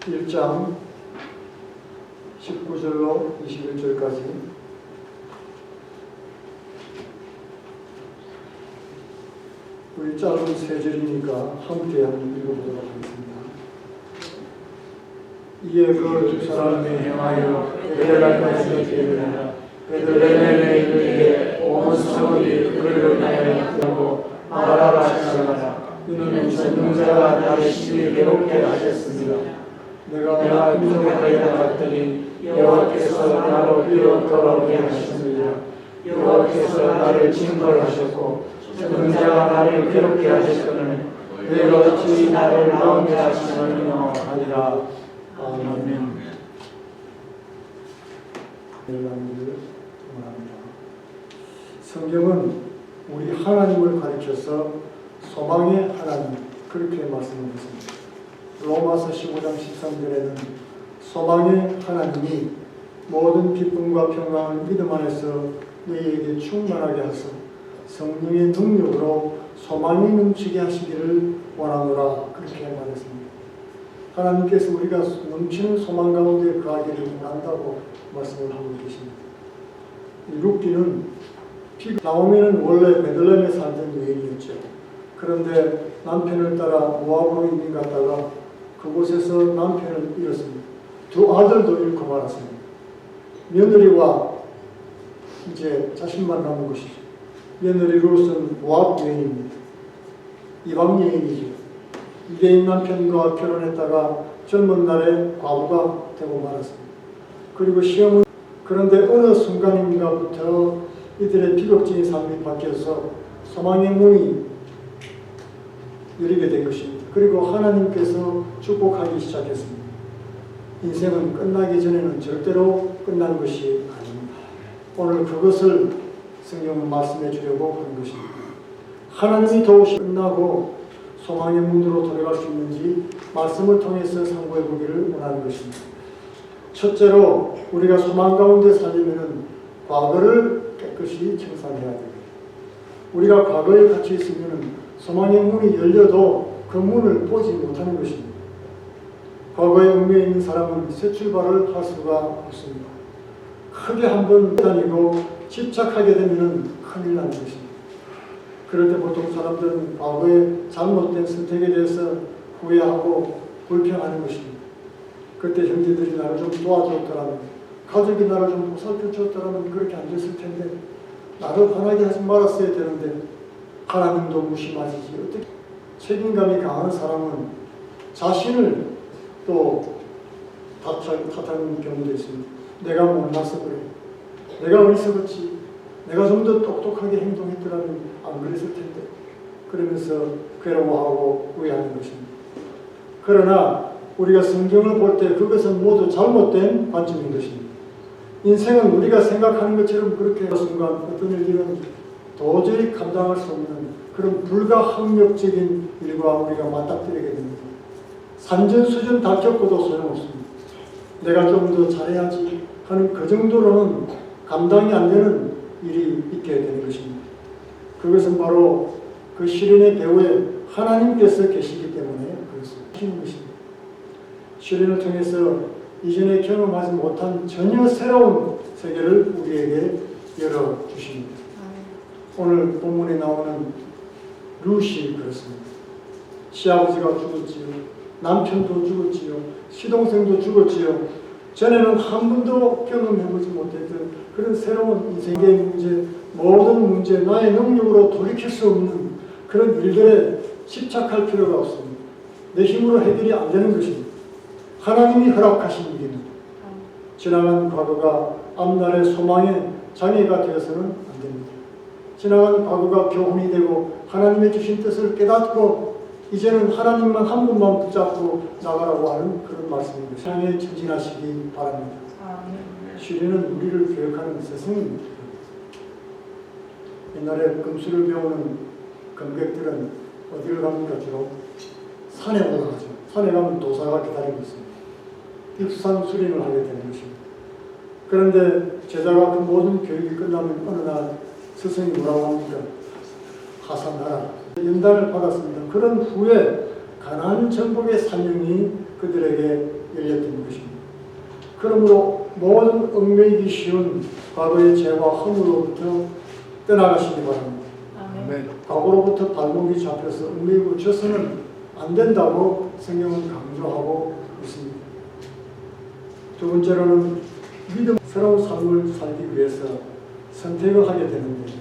1장 19절로 21절까지 우리 짧은 세 절이니까 함께 한번 읽어보도록 하겠습니다. 이에 그 두 사람이 행하여 베들레헴에서 이르니라. 베들레헴에 이르기에 온 성읍이 그를 위하여 뛰고 말하라 하시니라. 이는 전능자가 나를 심히 괴롭게 하셨습니다. 내가 인도에 나갔더니 여호와께서 나로 위로 돌아오게 하셨습니다. 여호와께서 나를 징벌하셨고 전능자가 나를 괴롭게 하셨거늘 내가 어찌 나를 나오게 하시느냐 하니라. 아멘. 성경은 우리 하나님을 가리켜서 소망의 하나님 그렇게 말씀하셨습니다. 로마서 15장 13절에는 소망의 하나님이 모든 기쁨과 평강을 믿음 안에서 너희에게 충만하게 하사 성령의 능력으로 소망이 넘치게 하시기를 원하노라 그렇게 말했습니다. 하나님께서 우리가 넘치는 소망 가운데 거하기를 원한다고 말씀을 하고 계십니다. 룻기는 나오미는 원래 베들레헴에 살던 여인이었죠. 그런데 남편을 따라 모압으로 이민 갔다가 그곳에서 남편을 잃었습니다. 두 아들도 잃고 말았습니다. 며느리와 이제 자신만 남은 것이죠. 며느리로서는 모압 여인입니다. 이방 여인이죠. 유대인 남편과 결혼했다가 젊은 날에 과부가 되고 말았습니다. 그리고 시험은 그런데 어느 순간인가부터 이들의 비극적인 삶이 바뀌어서 소망의 문이 열리게 된 것입니다. 그리고 하나님께서 축복하기 시작했습니다. 인생은 끝나기 전에는 절대로 끝난 것이 아닙니다. 오늘 그것을 성경은 말씀해 주려고 하는 것입니다. 하나님이 도우시 끝나고 소망의 문으로 돌아갈 수 있는지 말씀을 통해서 상고해 보기를 원하는 것입니다. 첫째로 우리가 소망 가운데 살려면 과거를 깨끗이 청산해야 됩니다. 우리가 과거에 갇혀 있으면 소망의 문이 열려도 그 문을 보지 못하는 것입니다. 과거에 얽매여 있는 사람은 새 출발을 할 수가 없습니다. 크게 한번 다니고 집착하게 되면 큰일 나는 것입니다. 그럴 때 보통 사람들은 과거의 잘못된 선택에 대해서 후회하고 불평하는 것입니다. 그때 형제들이 나를 좀 도와줬더라면, 가족이 나를 좀 보살펴줬더라면 그렇게 안 됐을 텐데, 나를 화나게 하지 말았어야 되는데 하나님도 무심하시지. 어떻게 책임감이 강한 사람은 자신을 또 탓하는 경우도 있습니다. 내가 못나서 그래. 내가 어리석었지. 내가 좀 더 똑똑하게 행동했더라면 안 그랬을 텐데. 그러면서 괴로워하고 후회하는 것입니다. 그러나 우리가 성경을 볼 때 그것은 모두 잘못된 관점인 것입니다. 인생은 우리가 생각하는 것처럼 그렇게 순간 어떤 일은 도저히 감당할 수 없는 그런 불가항력적인 일과 우리가 맞닥뜨리게 됩니다. 산전수전 다 겪어도 소용없습니다. 내가 좀 더 잘해야지 하는 그 정도로는 감당이 안 되는 일이 있게 되는 것입니다. 그것은 바로 그 시련의 배후에 하나님께서 계시기 때문에 그것을 하시는 것입니다. 시련을 통해서 이전에 경험하지 못한 전혀 새로운 세계를 우리에게 열어주십니다. 오늘 본문에 나오는 룻이 그렇습니다. 시아버지가 죽었지요. 남편도 죽었지요. 시동생도 죽었지요. 전에는 한 번도 경험해보지 못했던 그런 새로운 인생의 문제, 모든 문제, 나의 능력으로 돌이킬 수 없는 그런 일들에 집착할 필요가 없습니다. 내 힘으로 해결이 안 되는 것입니다. 하나님이 허락하신 일입니다. 지나간 과거가 앞날의 소망의 장애가 되어서는 안 됩니다. 지나간 과거가 교훈이 되고 하나님의 주신 뜻을 깨닫고 이제는 하나님만 한 분만 붙잡고 나가라고 하는 그런 말씀입니다. 세상에 전진하시기 바랍니다. 시련은 우리를 교육하는 스승입니다. 옛날에 금수를 배우는 검객들은 어디를 갑니까? 주로 산에 올라가죠. 산에 가면 도사가 기다리고 있습니다. 입산 수련을 하게 되는 것입니다. 그런데 제자가 그 모든 교육이 끝나면 어느 날 스승이 뭐라고 합니까? 하산하라. 연단을 받았습니다. 그런 후에 가나안 정복의 사명이 그들에게 열렸던 것입니다. 그러므로 모든 얽매이기 쉬운 과거의 죄와 허물로부터 떠나가시기 바랍니다. 아멘. 과거로부터 발목이 잡혀서 얽매이고 져서는 안 된다고 성경은 강조하고 있습니다. 두 번째로는 믿음, 새로운 삶을 살기 위해서 선택을 하게 되는데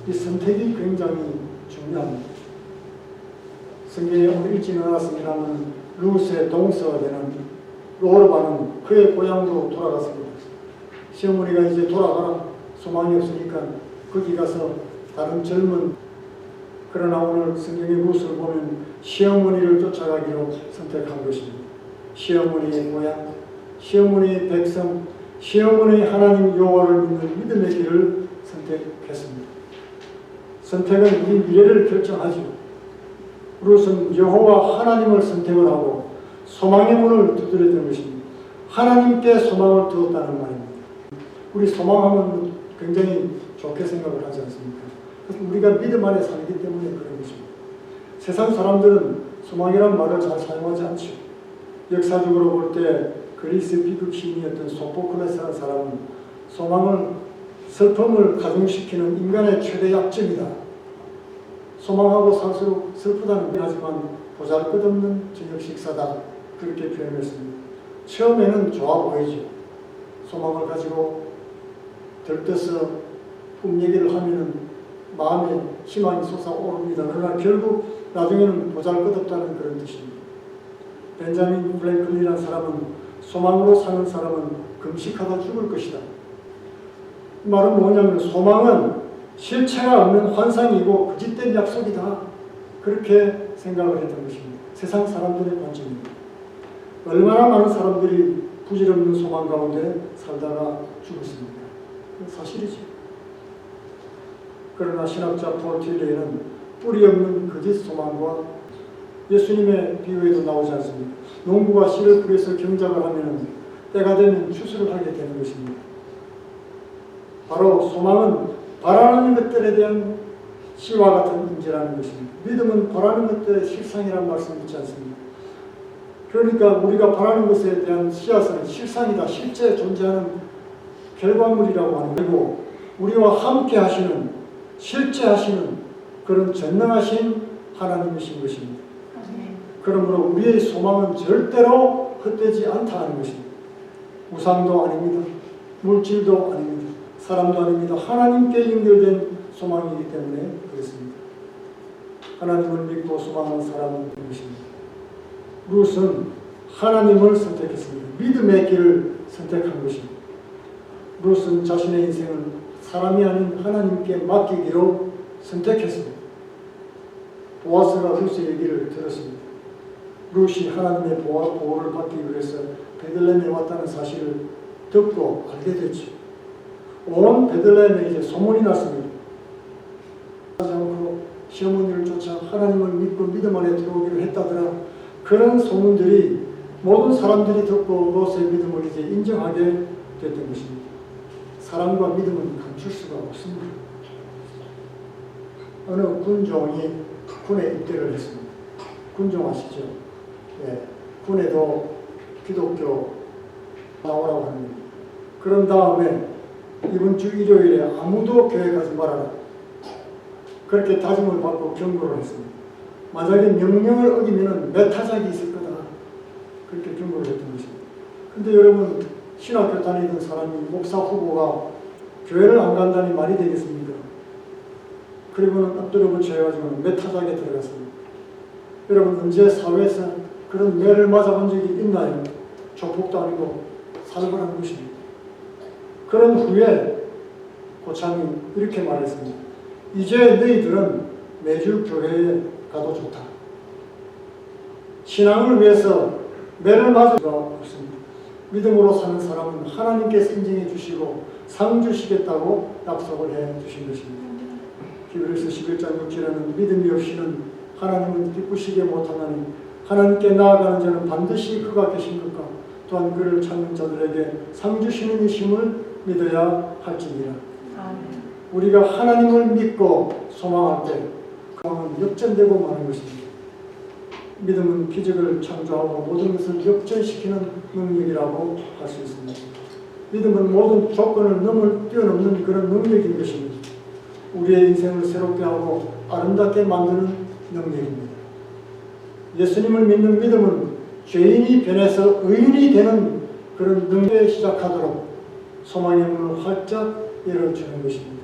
이 선택이 굉장히 중요합니다. 성경에 오늘 읽지는 않았습니다만 루스의 동서가 되는 로르바는 그의 고향으로 돌아갔습니다. 시어머니가 이제 돌아가라, 소망이 없으니까 거기 가서 다른 젊은, 그러나 오늘 성경의 루스를 보면 시어머니를 쫓아가기로 선택한 것입니다. 시어머니의 고향, 시어머니의 백성, 시어머니의 하나님 여호와를 믿는 믿음의 길을 선택했습니다. 선택은 우리 미래를 결정하죠. 루스는 여호와 하나님을 선택을 하고 소망의 문을 두드렸던 것입니다. 하나님께 소망을 두었다는 말입니다. 우리 소망하면 굉장히 좋게 생각을 하지 않습니까? 우리가 믿음 안에 살기 때문에 그런 것입니다. 세상 사람들은 소망이란 말을 잘 사용하지 않죠. 역사적으로 볼 때 그리스 비극 시인이었던 소포클레스라는 사람은 소망을, 슬픔을 가중시키는 인간의 최대 약점이다. 소망하고 살수록 슬프다는 게 하지만 보잘것없는 저녁 식사다. 그렇게 표현했습니다. 처음에는 좋아 보이죠. 소망을 가지고 들떠서 꿈 얘기를 하면은 마음에 희망이 솟아오릅니다. 그러나 결국 나중에는 보잘것없다는 그런 뜻입니다. 벤자민 프랭클린이라는 사람은 소망으로 사는 사람은 금식하다 죽을 것이다. 이 말은 뭐냐면 소망은 실체가 없는 환상이고 거짓된 약속이다. 그렇게 생각을 했던 것입니다. 세상 사람들의 관점입니다. 얼마나 많은 사람들이 부질없는 소망 가운데 살다가 죽었습니다. 사실이죠. 그러나 신학자 폴 틸레이는 뿌리 없는 거짓 소망과 예수님의 비유에도 나오지 않습니까? 농부가 씨를 뿌려서 경작을 하면 때가 되면 추수를 하게 되는 것입니다. 바로 소망은 바라는 것들에 대한 씨와 같은 인재라는 것입니다. 믿음은 바라는 것들의 실상이라는 말씀 있지 않습니까? 그러니까 우리가 바라는 것에 대한 씨앗은 실상이다, 실제 존재하는 결과물이라고 하는 거고, 우리와 함께 하시는, 실제 하시는 그런 전능하신 하나님이신 것입니다. 그러므로 우리의 소망은 절대로 헛되지 않다 하는 것입니다. 우상도 아닙니다. 물질도 아닙니다. 사람도 아닙니다. 하나님께 연결된 소망이기 때문에 그렇습니다. 하나님을 믿고 소망하는 사람은 누구십니까? 룻은 하나님을 선택했습니다. 믿음의 길을 선택한 것입니다. 룻은 자신의 인생을 사람이 아닌 하나님께 맡기기로 선택했습니다. 보아스가 룻의 얘기를 들었습니다. 룻이 하나님의 보호를 받기 위해서 베들레헴에 왔다는 사실을 듣고 알게 됐죠. 온 베들레헴에 이제 소문이 났습니다. 하지 않고 시어머니를 쫓아 하나님을 믿고 믿음 안에 들어오기로 했다더라. 그런 소문들이 모든 사람들이 듣고 롯의 믿음을 이제 인정하게 됐던 것입니다. 사랑과 믿음은 감출 수가 없습니다. 어느 군종이 군에 입대를 했습니다. 군종 아시죠? 예, 군에도 기독교 나오라고 합니다. 그런 다음에 이번 주 일요일에 아무도 교회 가지 말아라. 그렇게 다짐을 받고 경고를 했습니다. 만약에 명령을 어기면 매타작이 있을 거다. 그렇게 경고를 했던 것입니다. 근데 여러분, 신학교 다니던 사람이 목사 후보가 교회를 안 간다니 말이 되겠습니까? 그리고는 엎드려 붙여가지고 매타작에 들어갔습니다. 여러분, 언제 사회에서 그런 매를 맞아본 적이 있나요? 조폭도 아니고 살벌한 것입니다. 그런 후에 고참이 이렇게 말했습니다. 이제 너희들은 매주 교회에 가도 좋다. 신앙을 위해서 매를 맞을 수가 없습니다. 믿음으로 사는 사람은 하나님께서 인정해 주시고 상 주시겠다고 약속을 해 주신 것입니다. 히브리서 11장 6절에는 믿음이 없이는 하나님을 기쁘시게 못하나니 하나님께 나아가는 자는 반드시 그가 계신 것과 또한 그를 찾는 자들에게 상 주시는 이심을 믿어야 할지니라. 우리가 하나님을 믿고 소망할 때 그는 역전되고 마는 것입니다. 믿음은 기적을 창조하고 모든 것을 역전시키는 능력이라고 할 수 있습니다. 믿음은 모든 조건을 뛰어넘는 그런 능력인 것입니다. 우리의 인생을 새롭게 하고 아름답게 만드는 능력입니다. 예수님을 믿는 믿음은 죄인이 변해서 의인이 되는 그런 능력에 시작하도록 소망의 문을 활짝 열어주는 것입니다.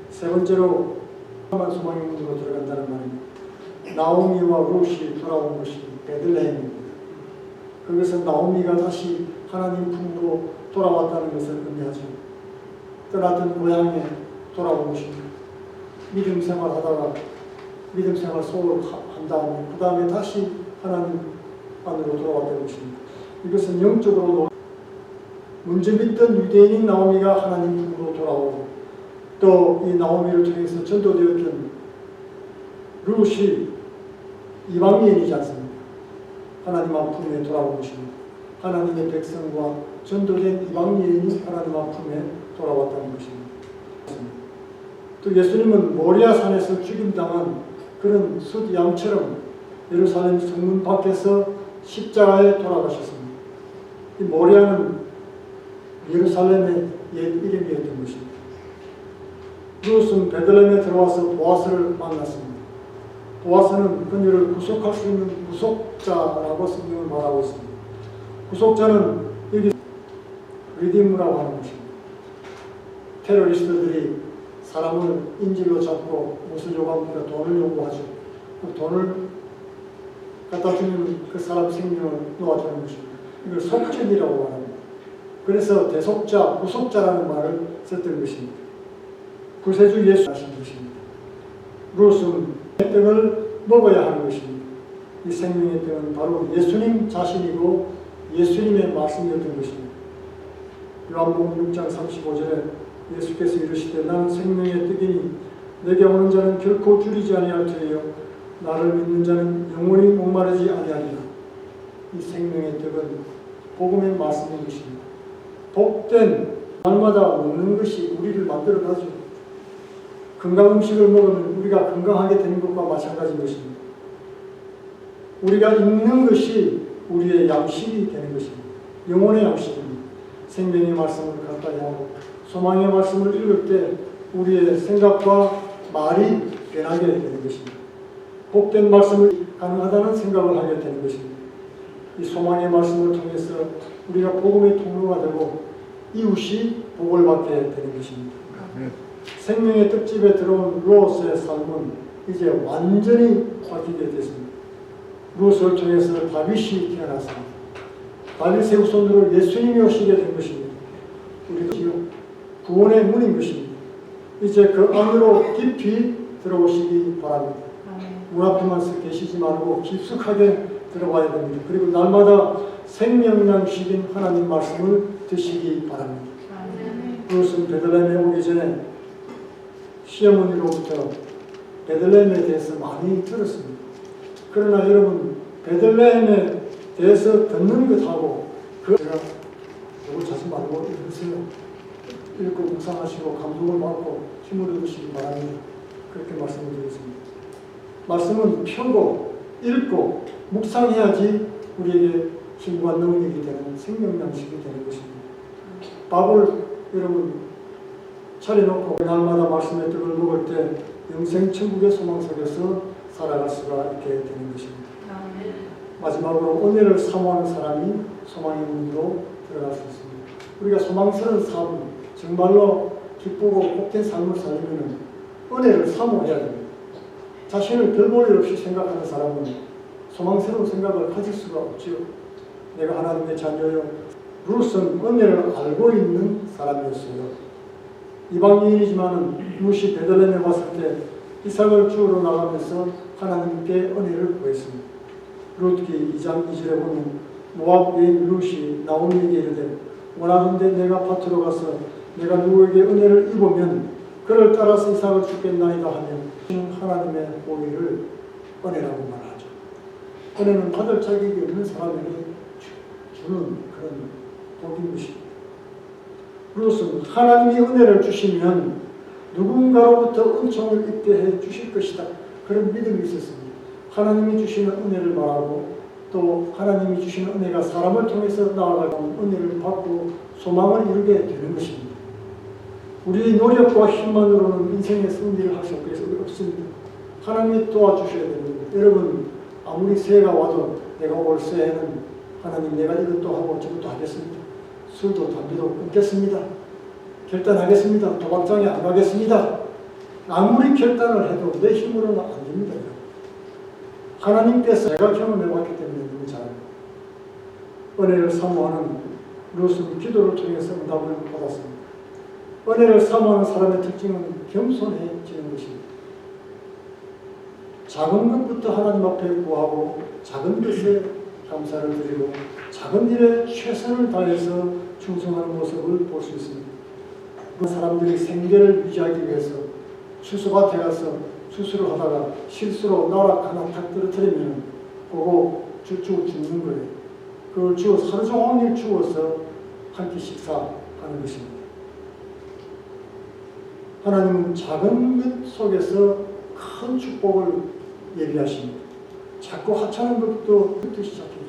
세 번째로 소망의 문으로 들어간다는 말입니다. 나오미와 룻이 돌아온 것이 베들레헴입니다. 그것은 나오미가 다시 하나님 품으로 돌아왔다는 것을 의미하죠. 떠났던 고향에 돌아온 것입니다. 믿음 생활하다가 믿음 생활 소홀 한 다음에 그 다음에 다시 하나님 안으로 돌아왔다는 것입니다. 이것은 영적으로 먼저 믿던 유대인인 나오미가 하나님 품으로 돌아오고 또 이 나오미를 통해서 전도되었던 룻이 이방인이지 않습니까? 하나님 앞 품에 돌아온 것입니다. 하나님의 백성과 전도된 이방인이 하나님 앞 품에 돌아왔다는 것입니다. 또 예수님은 모리아 산에서 죽임당한 그런 숫양처럼 예루살렘 성문 밖에서 십자가에 돌아가셨습니다. 이 모리아는 예루살렘의 옛 이름이었던 것입니다. 룻은 베들레헴에 들어와서 보아스를 만났습니다. 보아스는 그녀를 구속할 수 있는 구속자라고 성경을 말하고 있습니다. 구속자는 여기 리디무라고 하는 것입니다. 테러리스트들이 사람을 인질로 잡고 무슨 요구합니까? 돈을 요구하죠. 그 돈을 갖다 주면 그 사람 생명을 놓아주는 것입니다. 이걸 속죄이라고 말합니다. 그래서 대속자, 구속자라는 말을 썼던 것입니다. 구세주 예수 하신 것입니다. 룻은 떡을 먹어야 하는 것입니다. 이 생명의 떡은 바로 예수님 자신이고 예수님의 말씀이었던 것입니다. 요한복음 6장 35절에 예수께서 이르시되 나는 생명의 떡이니 내게 오는 자는 결코 줄이지 아니할 터이요 나를 믿는 자는 영원히 목마르지 아니하리라. 이 생명의 떡은 복음의 말씀인 것입니다. 복된 날마다 먹는 것이 우리를 만들어가죠. 건강 음식을 먹으면 우리가 건강하게 되는 것과 마찬가지인 것입니다. 우리가 읽는 것이 우리의 양식이 되는 것입니다. 영혼의 양식입니다. 생명의 말씀을 가까이 하고 소망의 말씀을 읽을 때 우리의 생각과 말이 변하게 되는 것입니다. 복된 말씀을 가능하다는 생각을 하게 되는 것입니다. 이 소망의 말씀을 통해서 우리가 복음의 통로가 되고 이웃이 복을 받게 되는 것입니다. 생명의 떡집에 들어온 룻의 삶은 이제 완전히 바뀌게 됐습니다. 룻을 통해서 다윗이 태어났습니다. 다윗의 후손으로 예수님이 오시게 된 것입니다. 우리도 구원의 문인 것입니다. 이제 그 안으로 깊이 들어오시기 바랍니다. 문 앞에만 계시지 말고 깊숙하게 들어가야 됩니다. 그리고 날마다 생명양식인 하나님 말씀을 드시기 바랍니다. 룻은 베들레헴에 오기 전에 시어머니로부터 베들레헴에 대해서 많이 들었습니다. 그러나 여러분 베들레헴에 대해서 듣는 것하고 제가 이거 자주 말고 읽으세요. 읽고 묵상하시고 감동을 받고 힘을 얻으시기 바랍니다. 그렇게 말씀을 드리겠습니다. 말씀은 펴고 읽고 묵상해야지 우리에게 힘과 능력이 되는 생명양식이 되는 것입니다. 밥을 여러분 차려놓고 날마다 말씀의 떡을 먹을 때 영생천국의 소망 속에서 살아갈 수가 있게 되는 것입니다. 마지막으로 은혜를 사모하는 사람이 소망의 문으로 들어갈 수 있습니다. 우리가 소망스러운 삶, 정말로 기쁘고 복된 삶을 살려면 은혜를 사모해야 됩니다. 자신을 별 볼 일 없이 생각하는 사람은 소망스러운 생각을 가질 수가 없죠. 내가 하나님의 자녀요. 룻은 은혜를 알고 있는 사람이었어요. 이방인이지만 룻이 베들레헴에 왔을 때 이삭을 주우러 나가면서 하나님께 은혜를 구했습니다. 룻기 2장 2절에 보면 모압 여인 룻이 나오미에게 이르되 원하건대 내가 밭으로 가서 내가 누구에게 은혜를 입으면 그를 따라서 이삭을 주겠나이다 하면 하나님의 보위를 은혜라고 말하죠. 은혜는 받을 자격이 없는 사람에게 주는 그런 복인 것입니다. 룻은 하나님이 은혜를 주시면 누군가로부터 은총을 입게 해 주실 것이다. 그런 믿음이 있었습니다. 하나님이 주시는 은혜를 바라고 또 하나님이 주시는 은혜가 사람을 통해서 나아가는 은혜를 받고 소망을 이루게 되는 것입니다. 우리의 노력과 힘만으로는 인생의 승리를 할 수 없습니다. 하나님이 도와주셔야 됩니다. 여러분, 아무리 새해가 와도 내가 올 새해는 하나님 내가 이것도 하고 저것도 하겠습니다. 술도 담배도 끊겠습니다. 결단하겠습니다. 도박장에 안 가겠습니다. 아무리 결단을 해도 내 힘으로는 안 됩니다. 하나님께서 내가 경험해봤기 때문에 너무 잘 은혜를 사모하는 룻은 기도를 통해서 응답을 받았습니다. 은혜를 사모하는 사람의 특징은 겸손해지는 것입니다. 작은 것부터 하나님 앞에 구하고 작은 것에 감사를 드리고 작은 일에 최선을 다해서 충성하는 모습을 볼 수 있습니다. 그 사람들이 생계를 유지하기 위해서 추수밭에 가서 추수를 하다가 실수로 나락 하나 탁 떨어뜨리면 그거 쭉쭉 죽는 거예요. 그걸 주워서 하루 종일 주워서 한 끼 식사하는 것입니다. 하나님은 작은 것 속에서 큰 축복을 예비하십니다. 자꾸 하찮은 것부터 시작해요.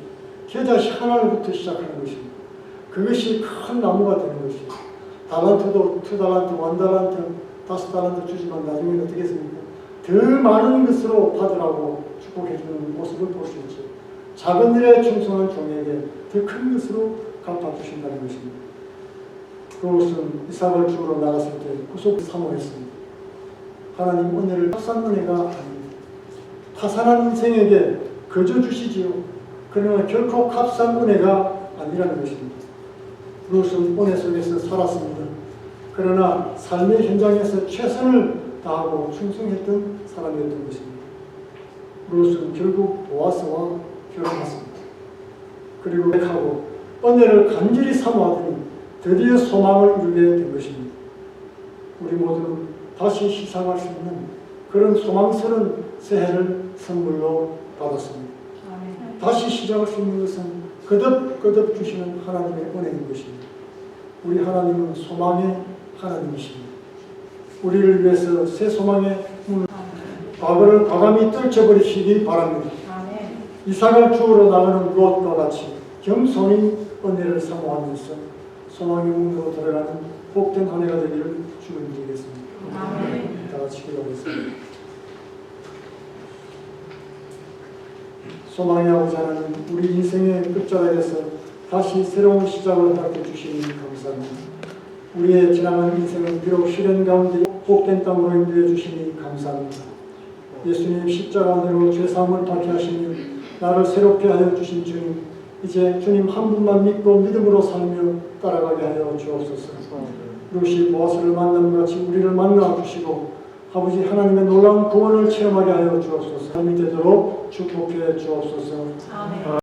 겨자씨 하나부터 시작하는 것입니다. 그것이 큰 나무가 되는 것입니다. 달란트도 2달란트, 1달란트, 5달란트 주지만 나중에는 어떻게 했습니까? 더 많은 것으로 받으라고 축복해주는 모습을 볼 수 있죠. 작은 일에 충성한 종에게 더 큰 것으로 갚아주신다는 것입니다. 롯은 이삭을 주우러 나갔을 때 구속을 사모했습니다. 하나님 은혜를 값싼 은혜가 아닙니다. 파산한 인생에게 거저 주시지요. 그러나 결코 값싼 은혜가 아니라는 것입니다. 롯은 은혜 속에서 살았습니다. 그러나 삶의 현장에서 최선을 다하고 충성했던 사람이었던 것입니다. 롯은 결국 보아스와 결혼했습니다. 그리고 백하고 은혜를 간절히 사모하더니 드디어 소망을 이루게 된 것입니다. 우리 모두는 다시 시작할 수 있는 그런 소망스러운 새해를 선물로 받았습니다. 다시 시작할 수 있는 것은 거듭 주시는 하나님의 은혜인 것입니다. 우리 하나님은 소망의 하나님이십니다. 우리를 위해서 새 소망의 문을 과거를 과감히 떨쳐버리시기 바랍니다. 이삭을 주우러 나가는 롯과 같이 겸손히 은혜를 사모하면서 소망의 문으로 들어가는 복된 한 해가 되기를 축원드리겠습니다. 다 같이 기도하겠습니다. 소망의 아버지 하나님, 우리 인생의 끝자락에서 다시 새로운 시작을 허락해 주시니 감사합니다. 우리의 지나간 인생은 비록 시련 가운데 복된 땅으로 인도해 주시니 감사합니다. 예수님 십자가대로 죄사함을 받게 하시니 나를 새롭게 하여 주신 주님, 이제 주님 한 분만 믿고 믿음으로 살며 따라가게 하여 주옵소서. 룻이 보아스를 만남과 같이 우리를 만나 주시고 아버지 하나님의 놀라운 구원을 체험하게 하여 주옵소서. 삶이 되도록 축복해 주옵소서. 아멘.